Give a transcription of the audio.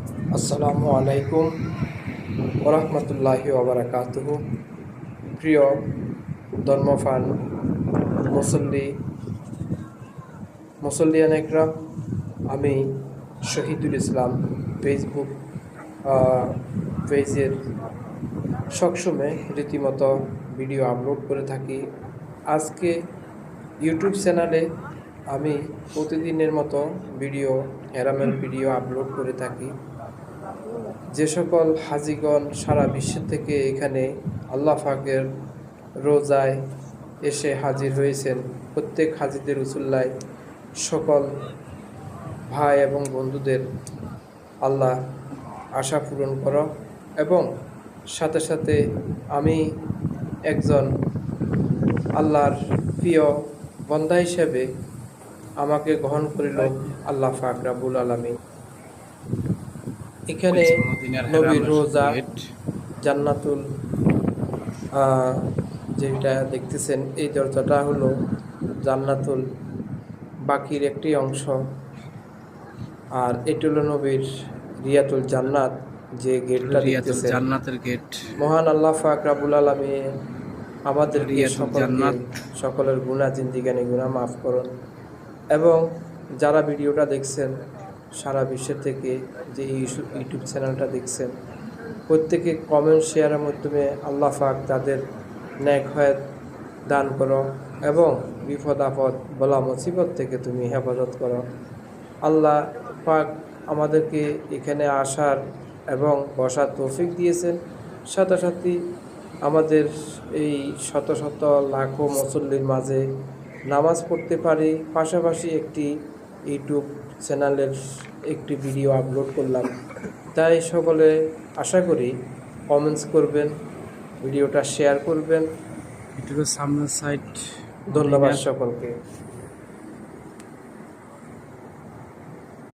আসসালামু আলাইকুম ওরহমতুল্লাহি ওবারাকাতুহু। প্রিয় ধর্মফান মুসল্লিয়ান একরাম, আমি শহীদুল ইসলাম ফেসবুক পেজের সবসময় রীতিমতো ভিডিও আপলোড করে থাকি। আজকে ইউটিউব চ্যানেলে আমি প্রতিদিনের মতো হেরামেল ভিডিও আপলোড করে থাকি। যে সকল হাজিগণ সারা বিশ্ব থেকে এখানে আল্লাহ পাকের রোজায় এসে হাজির হয়েছেন, প্রত্যেক হাজিদের উসুল্লায় সকল ভাই এবং বন্ধুদের আল্লাহ আশা পূরণ করো। এবং সাথে সাথে আমি একজন আল্লাহর প্রিয় বন্দা হিসেবে আমাকে গ্রহণ করিল আল্লাহ পাক রাব্বুল আলামিন। এখানে নবীর রোজা, জান্নাতুল যেটা দেখতেছেন, এই দরজাটা হলো জান্নাতুল বাকির একটি অংশ। আর এটি হলো নবীর রিয়াতুল জান্নাত, যে গেটটা দেখতেছেন, জান্নাতের গেট। মহান আল্লাহ পাক রাব্বুল আলামিন আমাদেরকে সকলের গুনাহ জিন্দিগানি গুনাহ মাফ করুন। এবং যারা ভিডিওটা দেখছেন সারা বিশ্ব থেকে, যে ইউটিউব চ্যানেলটা দেখছেন, প্রত্যেকে কমেন্ট শেয়ারের মাধ্যমে আল্লাহ পাক তাদের ন্যাক হায়াত দান করো এবং বিপদ আপদ বলা মুসিবত থেকে তুমি হেফাজত করো। আল্লাহ পাক আমাদেরকে এখানে আসার এবং বসার তৌফিক দিয়েছেন। সাথে সাথে আমাদের এই শত শত লাখো মুসল্লির মাঝে নামাজ পড়তে পারি, পাশাপাশি একটি ইউটিউব চ্যানেলের একটি ভিডিও আপলোড করলাম। তাই সকলে আশা করি কমেন্টস করবেন, ভিডিওটা শেয়ার করবেন। সামনের সাইড। ধন্যবাদ সকলকে।